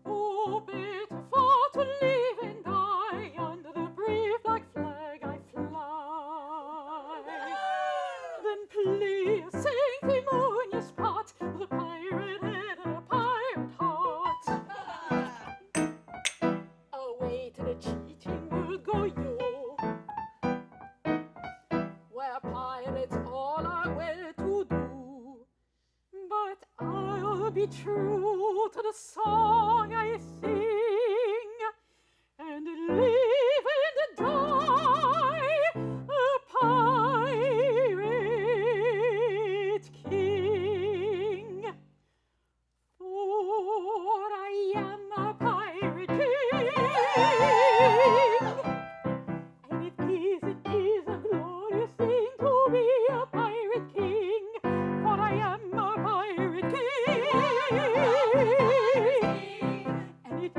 Oh, better far to live and die under the brave black flag I fly than play a sanctimonious part with a pirate head and a pirate heart. Away to the cheating world go yo, where pirates all are well to do. But I'll be true to the song I sing, and live and die a pirate king. For I am a pirate king, and it is a glorious thing to be a pirate king. For I am a pirate king, and it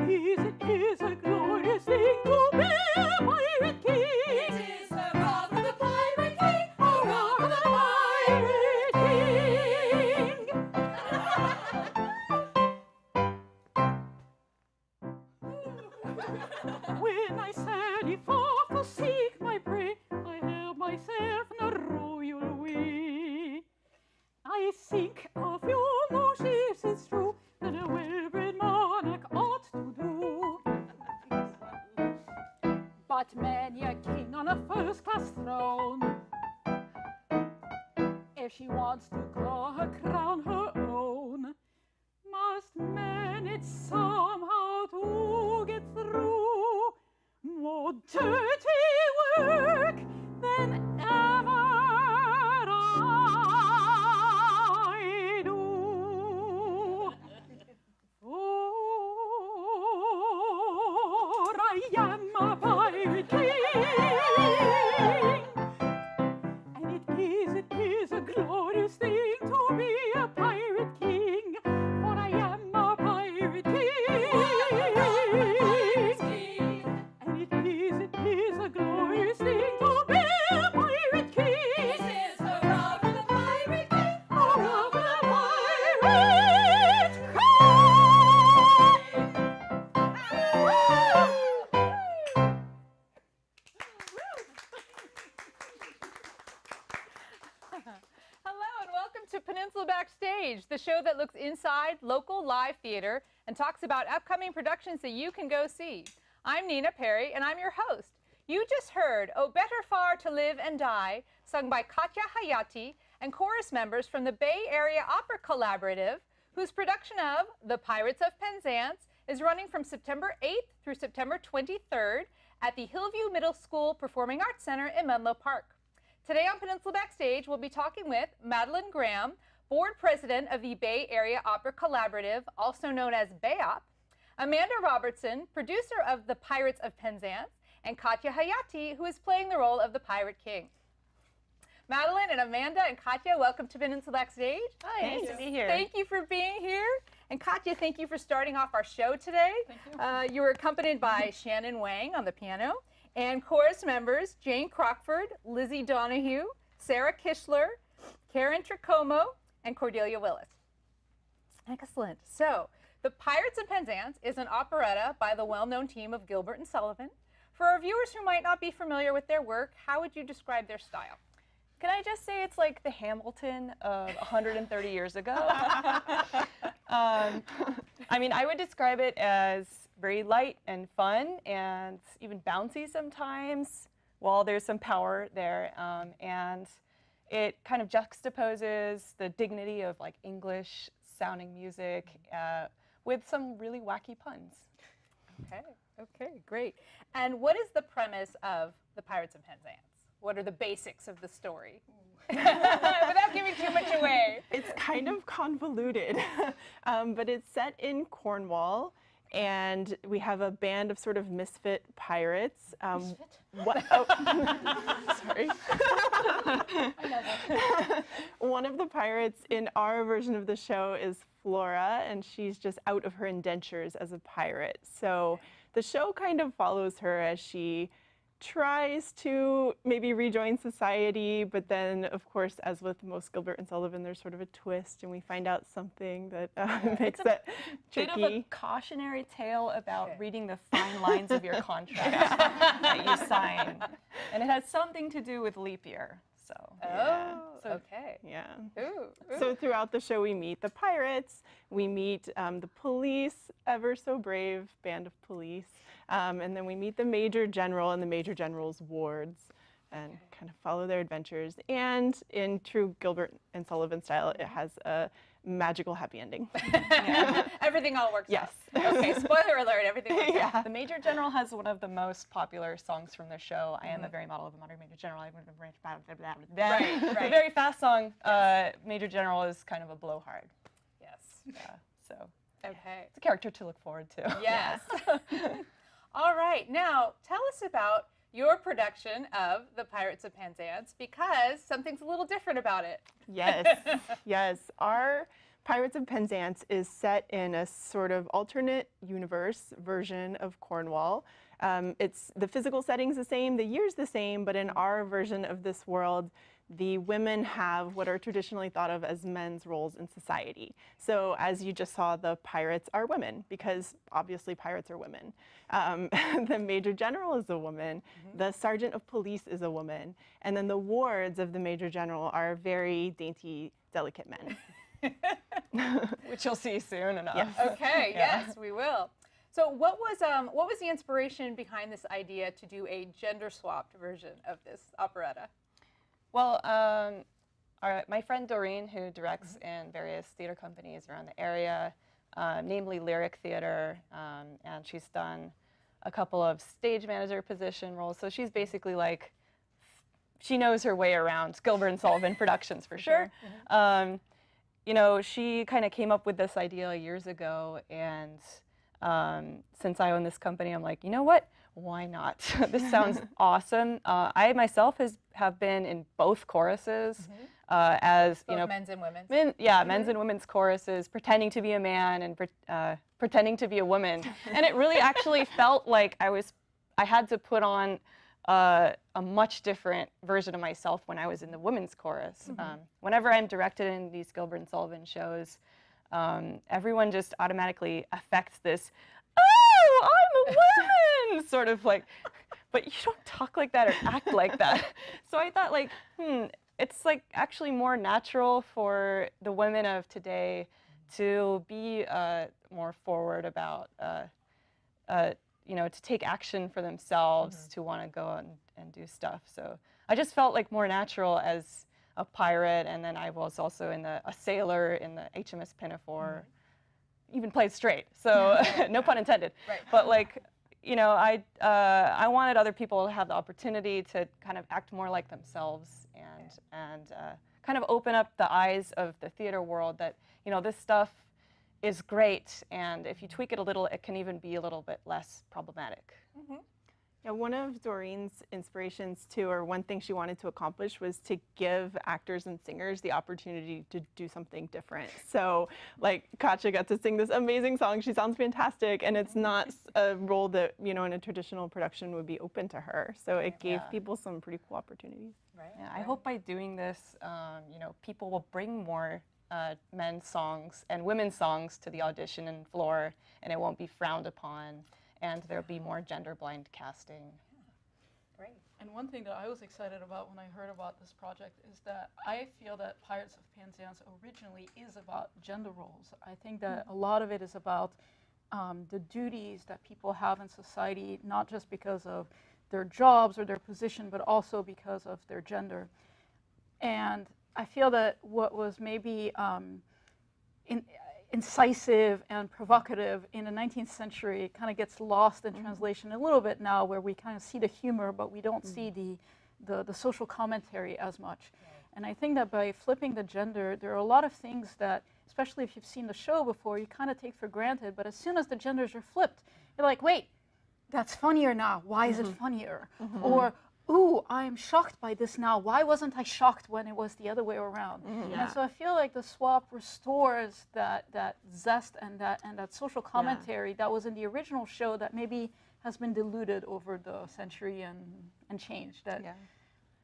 is a glorious thing to be a pirate king. It is hurrah for the pirate king, hurrah for the pirate king. When I sally forth to seek my prey, I help myself in a royal way. I think a few more ships, it's true, than a well-bred monarch ought to do. But many a king on a first-class throne, if she wants to call her crown her own, must manage somehow to get through more dirty work than ever I do. For I am a pirate king, and it is a glorious thing to be a pirate king. For I am a pirate king, and it is a glorious thing to be a pirate king. It is hurrah for the pirate king, hurrah for the pirate king. Hello and welcome to Peninsula Backstage, the show that looks inside local live theater and talks about upcoming productions that you can go see. I'm Nina Perry and I'm your host. You just heard "Oh Better Far to Live and Die," sung by Katya Hayati and chorus members from the Bay Area Opera Collaborative, whose production of The Pirates of Penzance is running from September 8th through September 23rd at the Hillview Middle School Performing Arts Center in Menlo Park. Today on Peninsula Backstage, we'll be talking with Madeline Graham, board president of the Bay Area Opera Collaborative, also known as BAYOP, Amanda Robertson, producer of The Pirates of Penzance, and Katya Hayati, who is playing the role of the Pirate King. Madeline and Amanda and Katya, welcome to Peninsula Backstage. Hi, nice to be here. Thank you for being here. And Katya, thank you for starting off our show today. Thank you. You were accompanied by Shannon Wang on the piano, and chorus members Jane Crockford, Lizzie Donahue, Sarah Kishler, Karen Tricomo, and Cordelia Willis. Excellent. So, The Pirates of Penzance is an operetta by the well-known team of Gilbert and Sullivan. For our viewers who might not be familiar with their work, how would you describe their style? Can I just say it's like the Hamilton of 130 years ago? I mean, I would describe it as very light and fun and even bouncy sometimes, while there's some power there. And it kind of juxtaposes the dignity of like English sounding music with some really wacky puns. Okay, great. And what is the premise of The Pirates of Penzance? What are the basics of the story? Without giving too much away. It's kind of convoluted, but it's set in Cornwall, and we have a band of sort of misfit pirates. Misfit? What? Oh, sorry. One of the pirates in our version of the show is Flora, and she's just out of her indentures as a pirate. So the show kind of follows her as she tries to maybe rejoin society, but then, of course, as with most Gilbert and Sullivan, there's sort of a twist, and we find out something that makes it tricky. Bit of a cautionary tale about reading the fine lines of your contract that you sign, and it has something to do with leap year. So. Okay. Yeah. Ooh. So throughout the show, we meet the pirates, we meet the police, ever so brave band of police, and then we meet the Major General and the Major General's wards, and kind of follow their adventures. And in true Gilbert and Sullivan style, it has a magical happy ending. Everything all works Yes. out. Okay, spoiler alert, everything works out. The Major General has one of the most popular songs from the show. I am a very model of a modern Major General. I would Right. A very fast song. Major General is kind of a blowhard. Yes. Yeah. So Okay. it's a character to look forward to. Yes. All right. Now, tell us about your production of the Pirates of Penzance, because something's a little different about it. Yes, yes. Our Pirates of Penzance is set in a sort of alternate universe version of Cornwall. It's the physical setting's the same, the year's the same, but in our version of this world, the women have what are traditionally thought of as men's roles in society. So as you just saw, the pirates are women, because obviously pirates are women. The Major General is a woman, the Sergeant of Police is a woman, and then the wards of the Major General are very dainty, delicate men. Which you'll see soon enough. Yes. Okay. Yes, we will. So what was the inspiration behind this idea to do a gender-swapped version of this operetta? Well, my friend Doreen, who directs in various theater companies around the area, namely Lyric Theater, and she's done a couple of stage manager position roles. So she's basically like, she knows her way around Gilbert and Sullivan productions for sure. You know, she kind of came up with this idea years ago, and since I own this company, I'm like, you know what? Why not? This sounds awesome. I myself have been in both choruses as Both you know, men's and women's. men's and women's choruses, pretending to be a man and pretending to be a woman, and it really actually felt like I had to put on a much different version of myself when I was in the women's chorus. Whenever I'm directed in these Gilbert and Sullivan shows, everyone just automatically affects this, oh, I'm a woman, sort of like, but you don't talk like that or act like that. So I thought, like, it's like actually more natural for the women of today to be more forward about, you know, to take action for themselves, to want to go and do stuff. So I just felt like more natural as a pirate, and then I was also a sailor in the HMS Pinafore, even played straight, so no pun intended. Right. But like, you know, I wanted other people to have the opportunity to kind of act more like themselves, and kind of open up the eyes of the theater world that, you know, this stuff is great, and if you tweak it a little, it can even be a little bit less problematic. Yeah, one of Doreen's inspirations too, or one thing she wanted to accomplish, was to give actors and singers the opportunity to do something different. So like Katja got to sing this amazing song, she sounds fantastic, and it's not a role that, you know, in a traditional production would be open to her. So it gave people some pretty cool opportunities. Right. Yeah, I hope by doing this, you know, people will bring more men's songs and women's songs to the audition and floor, and it won't be frowned upon, and there'll be more gender-blind casting. Great. And one thing that I was excited about when I heard about this project is that I feel that Pirates of Penzance originally is about gender roles. I think that a lot of it is about the duties that people have in society, not just because of their jobs or their position, but also because of their gender. And I feel that what was maybe incisive and provocative in the 19th century kind of gets lost in translation a little bit now, where we kind of see the humor, but we don't see the social commentary as much. And I think that by flipping the gender, there are a lot of things that, especially if you've seen the show before, you kind of take for granted, but as soon as the genders are flipped, you're like, wait, that's funnier now. Why is it funnier? Or, ooh, I'm shocked by this now. Why wasn't I shocked when it was the other way around? And so I feel like the swap restores that zest and that social commentary that was in the original show that maybe has been diluted over the century and changed. That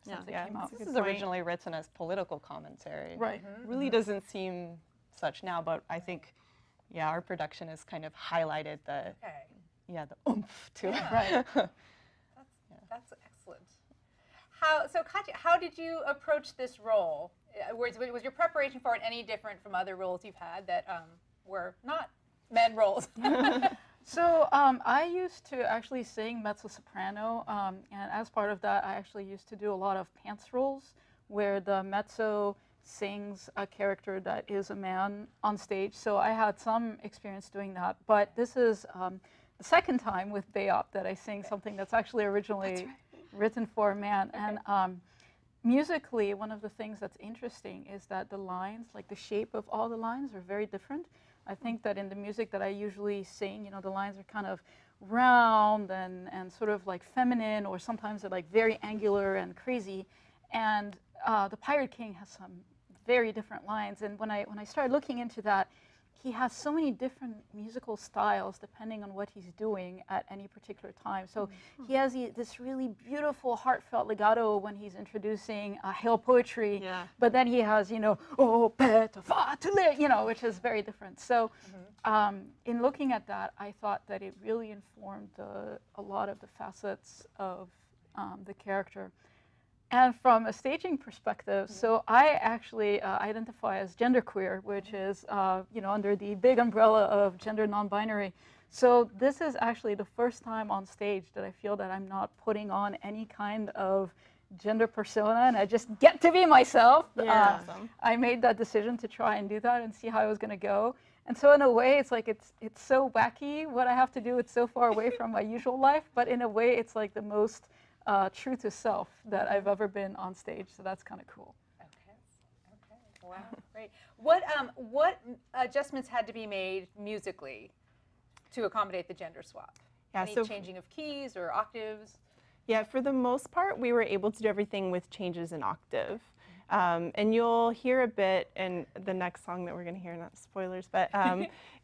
since it came out. This is originally written as political commentary. Right. It really doesn't seem such now, but I think, our production has kind of highlighted the the oomph to it. Right. That's excellent. So Katya, how did you approach this role? Was your preparation for it any different from other roles you've had that were not men roles? So I used to actually sing mezzo-soprano, and as part of that, I actually used to do a lot of pants roles, where the mezzo sings a character that is a man on stage. So I had some experience doing that, but this is the second time with Bayop that I sing something that's actually originally written for a man. And musically, one of the things that's interesting is that the lines, like the shape of all the lines, are very different. I think that in the music that I usually sing, the lines are kind of round and sort of like feminine, or sometimes they're like very angular and crazy. And the Pirate King has some very different lines. And when I started looking into that, he has so many different musical styles depending on what he's doing at any particular time. So he has this really beautiful, heartfelt legato when he's introducing Hail poetry, but then he has, oh, pet, which is very different. So in looking at that, I thought that it really informed a lot of the facets of the character. And from a staging perspective, so I actually identify as genderqueer, which is under the big umbrella of gender non-binary. So this is actually the first time on stage that I feel that I'm not putting on any kind of gender persona, and I just get to be myself. Awesome. I made that decision to try and do that and see how it was going to go. And so in a way, it's like it's so wacky what I have to do. It's so far away from my usual life, but in a way, it's like the most true to self that I've ever been on stage, so that's kind of cool. Okay, wow, great. What adjustments had to be made musically to accommodate the gender swap? Any changing of keys or octaves? Yeah, for the most part, we were able to do everything with changes in octave. And you'll hear a bit in the next song that we're going to hear, not spoilers, but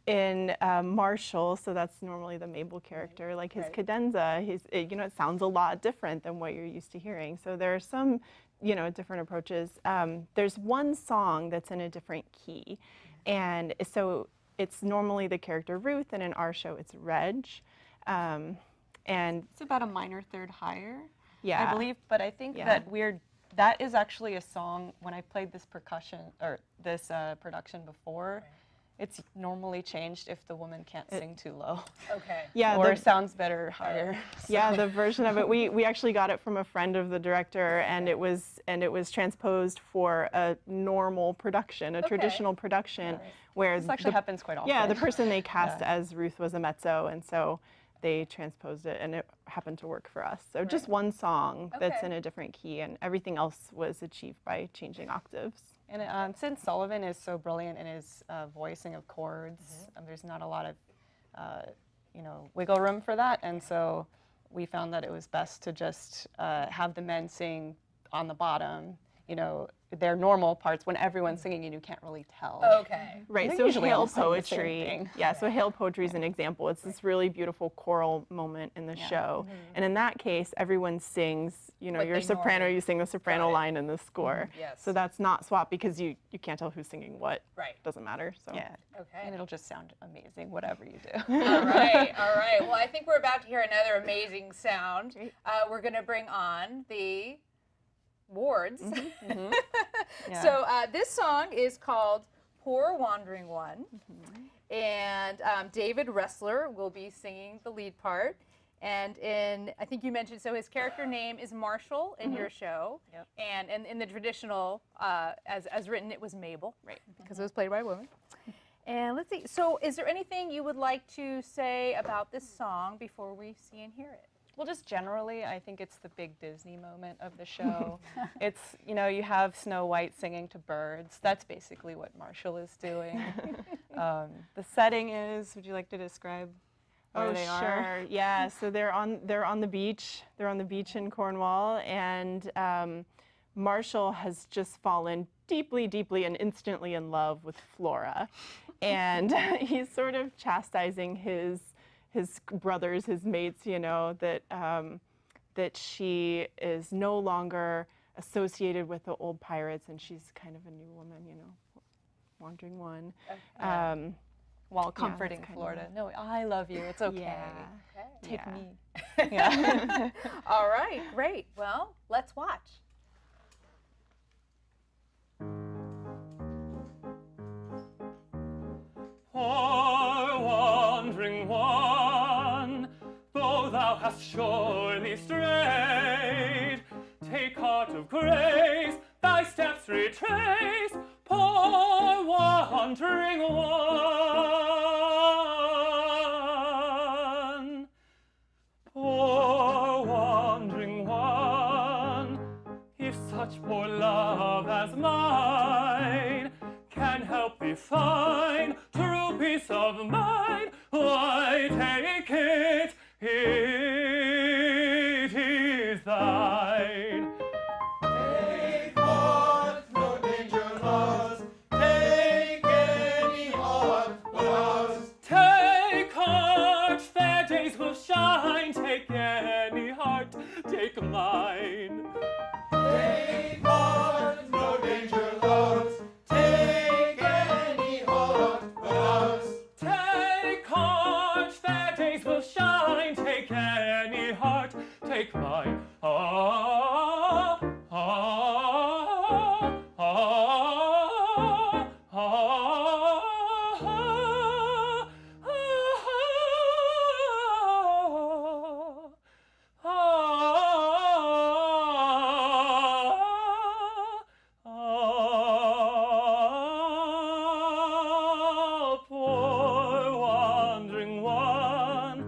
in Marshall, so that's normally the Mabel character, like his cadenza, it sounds a lot different than what you're used to hearing. So there are some, different approaches. There's one song that's in a different key, and so it's normally the character Ruth, and in our show it's Reg. And it's about a minor third higher, I believe, but I think that is actually a song, when I played this production before, it's normally changed if the woman can't sing too low. Okay. Yeah. Or sounds better higher. Yeah, the version of it, we actually got it from a friend of the director, and it was transposed for a normal production, a traditional production, where this actually happens quite often. Yeah, the person they cast as Ruth was a mezzo, and so they transposed it, and it happened to work for us. So just one song that's in a different key, and everything else was achieved by changing octaves. And since Sullivan is so brilliant in his voicing of chords, there's not a lot of wiggle room for that, and so we found that it was best to just have the men sing on the bottom, their normal parts when everyone's singing and you can't really tell. Okay. Right, They're so usually all Hail saying the same poetry. thing. Yeah, so Hail poetry is an example. It's this really beautiful choral moment in the show. And in that case, everyone sings, you're a soprano, you sing the soprano line in the score. Yes. So that's not swap because you can't tell who's singing what. Right. Doesn't matter. So. Yeah. Okay. And it'll just sound amazing, whatever you do. All right. Well, I think we're about to hear another amazing sound. We're going to bring on the wards. So this song is called Poor Wandering One, and David Ressler will be singing the lead part. And I think you mentioned, so his character name is Marshall in your show, and in the traditional, as written, it was Mabel, right? Because it was played by a woman. And let's see, so is there anything you would like to say about this song before we see and hear it? Well, just generally, I think it's the big Disney moment of the show. It's, you have Snow White singing to birds. That's basically what Marshall is doing. The setting is, would you like to describe where they are? Sure. Yeah, so they're on the beach. They're on the beach in Cornwall, and Marshall has just fallen deeply, deeply and instantly in love with Flora. And he's sort of chastising his his brothers, his mates, you know, that that she is no longer associated with the old pirates, and she's kind of a new woman, you know, wandering one. While comforting kind of Florida. No, I love you. It's okay. Yeah. Take Yeah. me. Yeah. All right, great. Well, let's watch. Poor wandering one, though thou hast surely strayed, take heart of grace, thy steps retrace, poor wandering one. Poor wandering one, if such poor love as mine can help thee find true peace of mind, why take it, it is thine. Take heart, no danger lost. Take any heart but ours. Take heart, fair days will shine, take any heart, take mine. Take heart, no danger lost. Take any heart but ours. Take heart, fair days will shine, take any heart, take mine. Ah, ah, ah, ah, poor wandering one,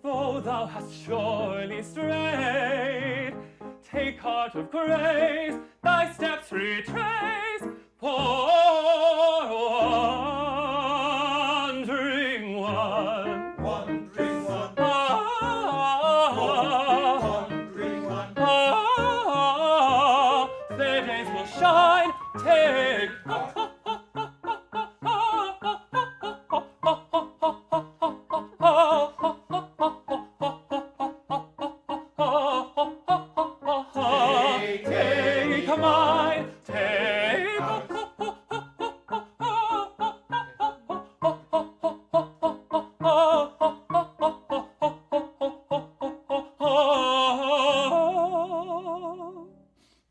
though thou hast surely strayed, take heart of grace, thy steps retrace, poor wandering one. Wandering one, wandering one. Their days will shine, take take mine, take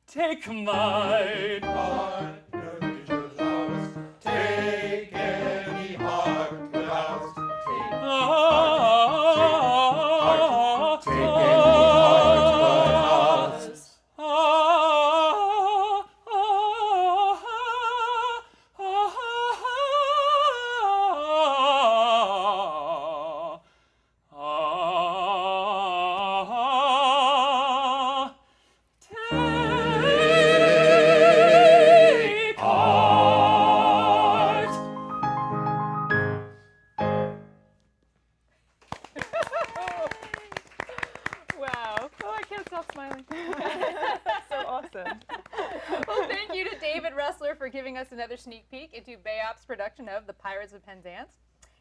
take mine. Heart, no danger lost. Take any heart but ours. Take any heart but ours. Take heart. Wow. Oh, I can't stop smiling. So awesome. Well, thank you to David Ressler for giving us another sneak peek into Bayop's production of The Pirates of Penzance.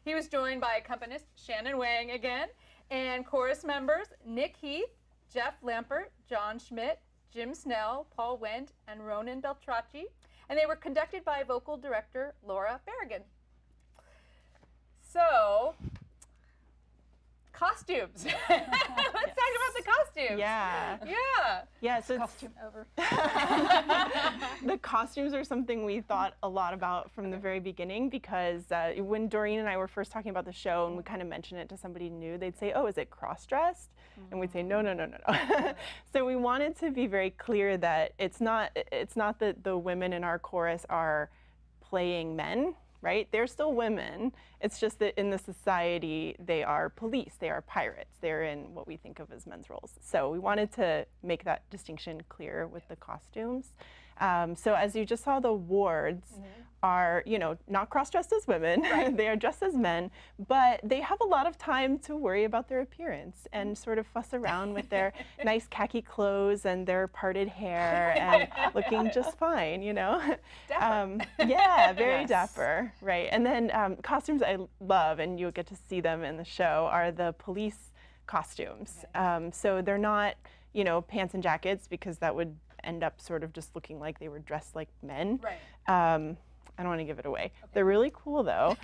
He was joined by accompanist Shannon Wang again, and chorus members Nick Heath, Jeff Lampert, John Schmidt, Jim Snell, Paul Wendt, and Ronan Beltracci, and they were conducted by vocal director Laura Berrigan. So, costumes. Let's talk about the costumes. Yeah. Yeah. Yeah, so it's, Costume over. the costumes are something we thought a lot about from the very beginning, because when Doreen and I were first talking about the show and we kind of mentioned it to somebody new, they'd say, oh, is it cross-dressed? And we'd say, no, no, no, no, no. So we wanted to be very clear that it's not that the women in our chorus are playing men, right? They're still women. It's just that in the society, they are police, they are pirates. They're in what we think of as men's roles. So we wanted to make that distinction clear with the costumes. So as you just saw, the wards are, you know, not cross-dressed as women. They are dressed as men, but they have a lot of time to worry about their appearance and sort of fuss around with their nice khaki clothes and their parted hair and looking just fine, you know? Dapper. Yeah, very Yes. dapper, right? And then costumes, I love, and you'll get to see them in the show, are the police costumes. So they're not, you know, pants and jackets, because that would end up sort of just looking like they were dressed like men. Right. I don't want to give it away. Okay. They're really cool though.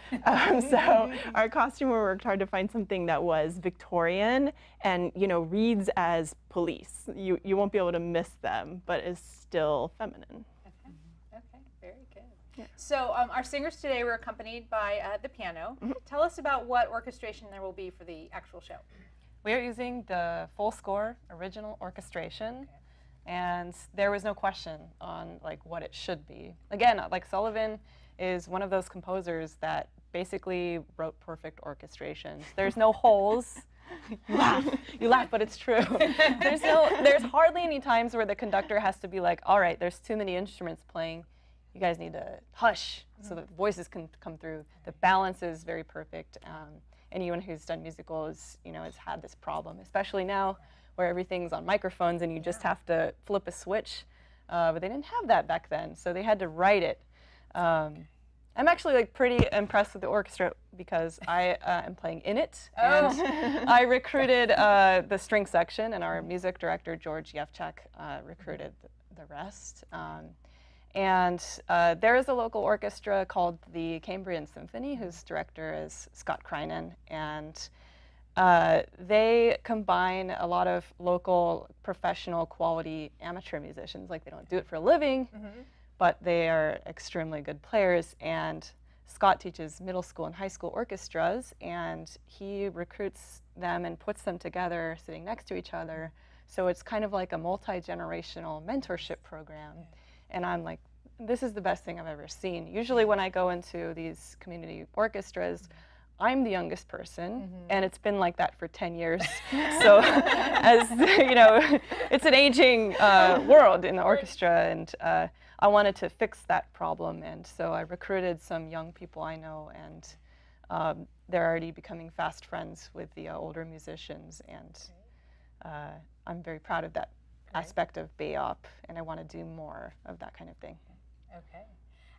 So our costumer worked hard to find something that was Victorian and, you know, reads as police. You won't be able to miss them, but is still feminine. Okay, very good. Yeah. So our singers today were accompanied by the piano. Tell us about what orchestration there will be for the actual show. We are using the full score original orchestration. And there was no question on like what it should be. Again, like Sullivan is one of those composers that basically wrote perfect orchestrations. There's no holes. You laugh, but it's true. There's hardly any times where the conductor has to be like, all right, there's too many instruments playing. You guys need to hush so that voices can come through. The balance is very perfect. Anyone who's done musicals, you know, has had this problem, especially now, where everything's on microphones and you just have to flip a switch. But they didn't have that back then, so they had to write it. I'm actually like pretty impressed with the orchestra because I am playing in it. And I recruited the string section, and our music director, George Yevchak, recruited the rest. And there is a local orchestra called the Cambrian Symphony, whose director is Scott Krynen. And they combine a lot of local, professional, quality amateur musicians. Like, they don't do it for a living, but they are extremely good players. And Scott teaches middle school and high school orchestras, and he recruits them and puts them together sitting next to each other. So it's kind of like a multi-generational mentorship program. And I'm like, this is the best thing I've ever seen. Usually when I go into these community orchestras, I'm the youngest person, and it's been like that for 10 years. So, as you know, it's an aging world in the orchestra, and I wanted to fix that problem. And so I recruited some young people I know, and they're already becoming fast friends with the older musicians. And I'm very proud of that aspect of BAOP, and I want to do more of that kind of thing. Okay.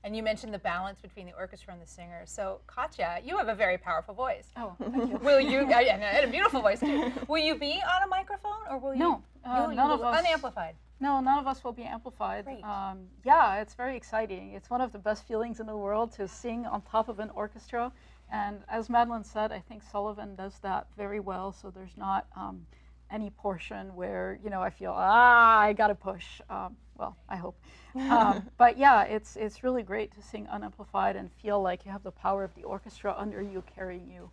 And you mentioned the balance between the orchestra and the singer. So, Katja, you have a very powerful voice. Oh, thank you. Will you, and a beautiful voice too. Will you be on a microphone, or will you? No, none of us. Unamplified. No, none of us will be amplified. Great. Yeah, it's very exciting. It's one of the best feelings in the world to sing on top of an orchestra. And as Madeline said, I think Sullivan does that very well. So there's not any portion where, you know, I feel, I gotta push. Well, I hope. But yeah, it's really great to sing unamplified and feel like you have the power of the orchestra under you, carrying you.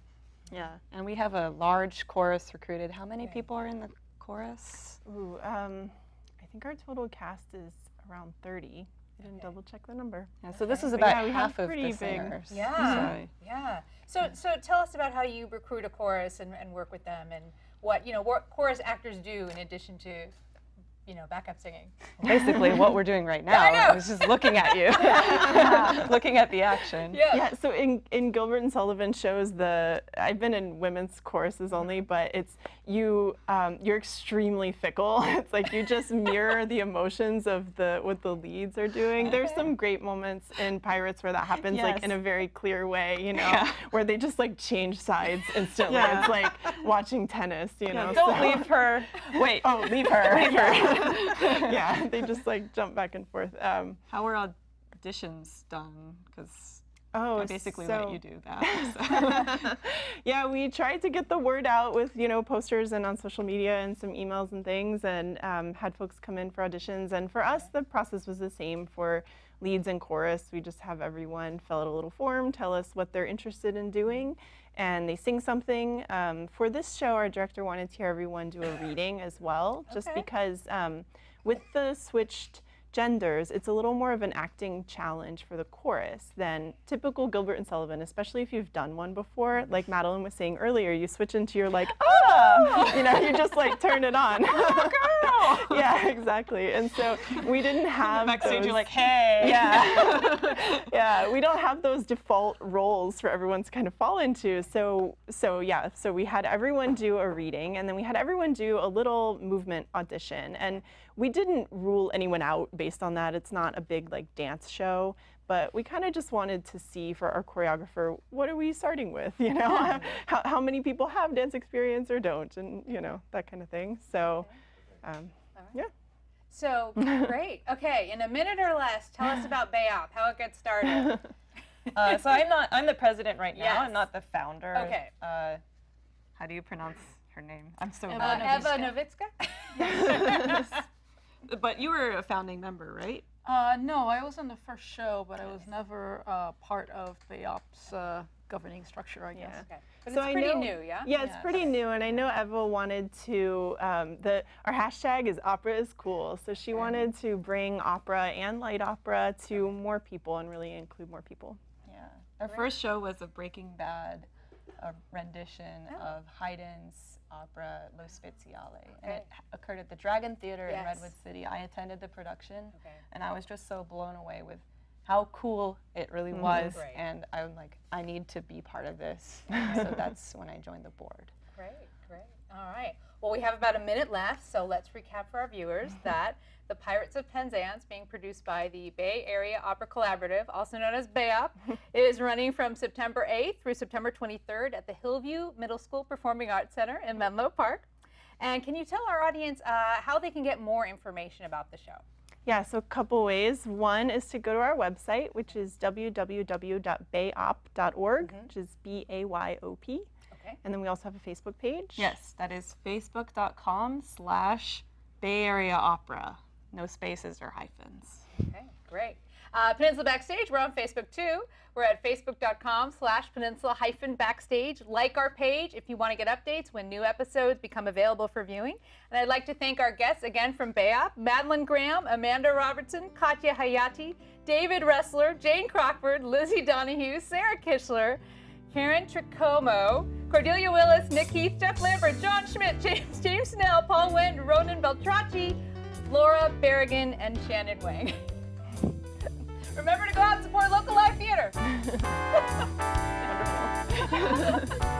Yeah, and we have a large chorus recruited. How many people are in the chorus? Ooh, I think our total cast is around 30. I didn't double check the number. Yeah, so this is But about yeah, we have half of pretty the big- singers. Yeah, So, yeah. So tell us about how you recruit a chorus and work with them, and what, you know, what chorus actors do in addition to, you know, backup singing. basically what we're doing right now I know. is just looking at you, looking at the action. Yeah, so in Gilbert and Sullivan shows I've been in women's choruses only, but it's you're extremely fickle. It's like you just mirror the emotions of what the leads are doing. There's some great moments in Pirates where that happens like in a very clear way, you know, where they just like change sides instantly. It's like watching tennis, you know. Don't leave her. Wait. Oh, leave her. Leave her. Yeah, they just like jump back and forth. How are auditions done? Because Oh, I basically so, let you do that. So. Yeah, we tried to get the word out with, you know, posters and on social media and some emails and things, and had folks come in for auditions. And for us, the process was the same for leads and chorus. We just have everyone fill out a little form, tell us what they're interested in doing, and they sing something. For this show, our director wanted to hear everyone do a reading as well, just because with the switched genders, it's a little more of an acting challenge for the chorus than typical Gilbert and Sullivan, especially if you've done one before. Like Madeline was saying earlier, you switch into your like, you know, you just like turn it on. know. Yeah, exactly. And so we didn't have Backstage, those, you're like, hey. yeah, yeah. We don't have those default roles for everyone to kind of fall into. So we had everyone do a reading, and then we had everyone do a little movement audition. And we didn't rule anyone out based on that. It's not a big like dance show. But we kind of just wanted to see for our choreographer, what are we starting with? You know, how many people have dance experience or don't, and you know, that kind of thing. So, yeah. So great. Okay, in a minute or less, tell us about BAYOP, how it gets started. So I'm the president right now. Yes. I'm not the founder. Okay. How do you pronounce her name? I'm so Eva bad. Eva Novitska? But you were a founding member, right? No, I was on the first show, but I was never part of BAYOP's governing structure, I guess. Okay. But So it's I pretty know- new, yeah? Yeah, it's pretty new, and I know Eva wanted to. Our hashtag is opera is cool, so she wanted to bring opera and light opera to more people and really include more people. Yeah. Our first show was a Breaking Bad rendition of Haydn's opera Lo Speziale, and it occurred at the Dragon Theater in Yes. Redwood City. I attended the production, Okay. and I was just so blown away with how cool it really was, Great. and I'm like, I need to be part of this. So that's when I joined the board. Great, great. All right. Well, we have about a minute left, so let's recap for our viewers that the Pirates of Penzance, being produced by the Bay Area Opera Collaborative, also known as BAYOP, is running from September 8th through September 23rd at the Hillview Middle School Performing Arts Center in Menlo Park. And can you tell our audience how they can get more information about the show? Yeah, so a couple ways. One is to go to our website, which is www.bayop.org, which is BAYOP. Okay. And then we also have a Facebook page. Yes, that is facebook.com/Bay Area Opera. No spaces or hyphens. Okay, great. Peninsula Backstage, we're on Facebook too. We're at facebook.com/peninsula-backstage. Like our page if you want to get updates when new episodes become available for viewing. And I'd like to thank our guests again from BAYOP, Madeline Graham, Amanda Robertson, Katya Hayati, David Ressler, Jane Crockford, Lizzie Donahue, Sarah Kishler, Karen Tricomo, Cordelia Willis, Nick Heath, Jeff Lambert, John Schmidt, James Snell, Paul Wendt, Ronan Beltracci, Laura Berrigan, and Shannon Wang. Remember to go out and support local live theater. Wonderful.